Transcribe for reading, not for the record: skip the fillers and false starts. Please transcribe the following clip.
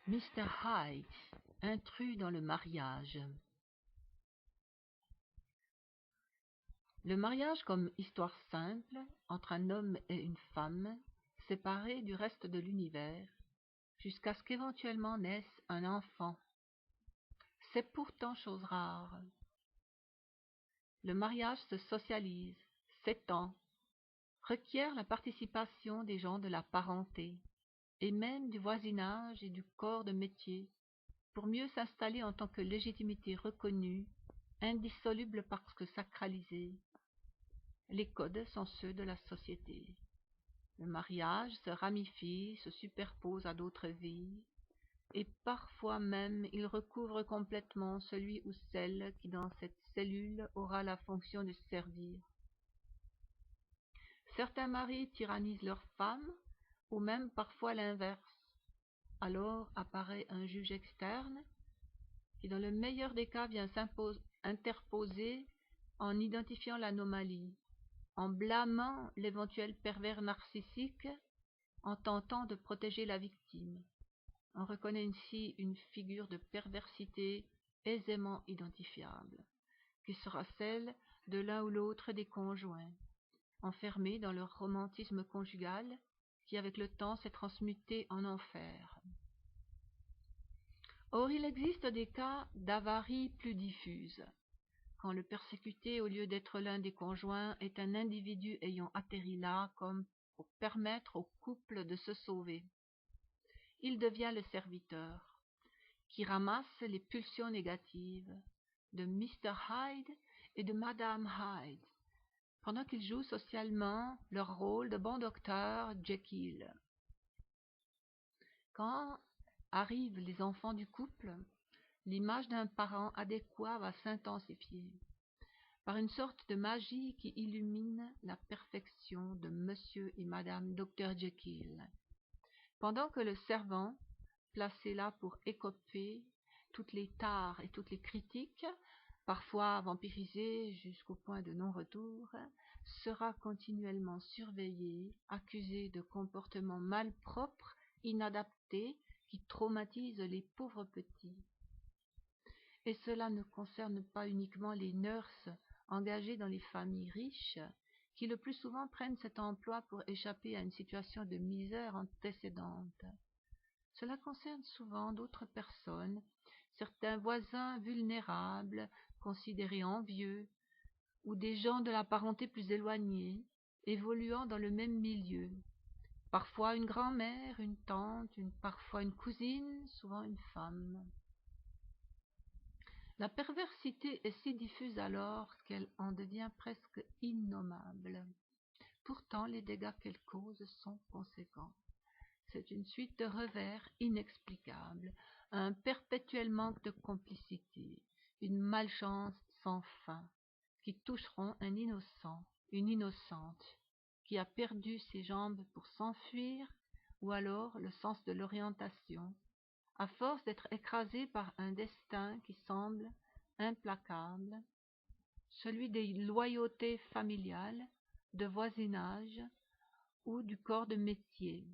Mr. Hyde, intrus dans le mariage. Le mariage comme histoire simple entre un homme et une femme, séparés du reste de l'univers, jusqu'à ce qu'éventuellement naisse un enfant. C'est pourtant chose rare. Le mariage se socialise, s'étend, requiert la participation des gens de la parenté, et même du voisinage et du corps de métier, pour mieux s'installer en tant que légitimité reconnue, indissoluble parce que sacralisée. Les codes sont ceux de la société. Le mariage se ramifie, se superpose à d'autres vies, et parfois même il recouvre complètement celui ou celle qui dans cette cellule aura la fonction de servir. Certains maris tyrannisent leurs femmes, ou même parfois l'inverse. Alors apparaît un juge externe, qui dans le meilleur des cas vient interposer en identifiant l'anomalie, en blâmant l'éventuel pervers narcissique, en tentant de protéger la victime. On reconnaît ainsi une figure de perversité aisément identifiable, qui sera celle de l'un ou l'autre des conjoints, enfermés dans leur romantisme conjugal, qui avec le temps s'est transmuté en enfer. Or il existe des cas d'avarie plus diffuse, quand le persécuté, au lieu d'être l'un des conjoints, est un individu ayant atterri là comme pour permettre au couple de se sauver. Il devient le serviteur, qui ramasse les pulsions négatives de Mr. Hyde et de Madame Hyde, pendant qu'ils jouent socialement leur rôle de bon docteur Jekyll. Quand arrivent les enfants du couple, l'image d'un parent adéquat va s'intensifier, par une sorte de magie qui illumine la perfection de Monsieur et Madame Dr. Jekyll, pendant que le servant, placé là pour écoper toutes les tares et toutes les critiques, parfois vampirisé jusqu'au point de non-retour, sera continuellement surveillé, accusé de comportements malpropres, inadaptés, qui traumatisent les pauvres petits. Et cela ne concerne pas uniquement les nurses engagées dans les familles riches, qui le plus souvent prennent cet emploi pour échapper à une situation de misère antécédente. Cela concerne souvent d'autres personnes, certains voisins vulnérables, considérés envieux, ou des gens de la parenté plus éloignée, évoluant dans le même milieu. Parfois une grand-mère, une tante, parfois une cousine, souvent une femme. La perversité est si diffuse alors qu'elle en devient presque innommable. Pourtant, les dégâts qu'elle cause sont conséquents. C'est une suite de revers inexplicables, un perpétuel manque de complicité, une malchance sans fin, qui toucheront un innocent, une innocente, qui a perdu ses jambes pour s'enfuir, ou alors le sens de l'orientation, à force d'être écrasé par un destin qui semble implacable, celui des loyautés familiales, de voisinage ou du corps de métier.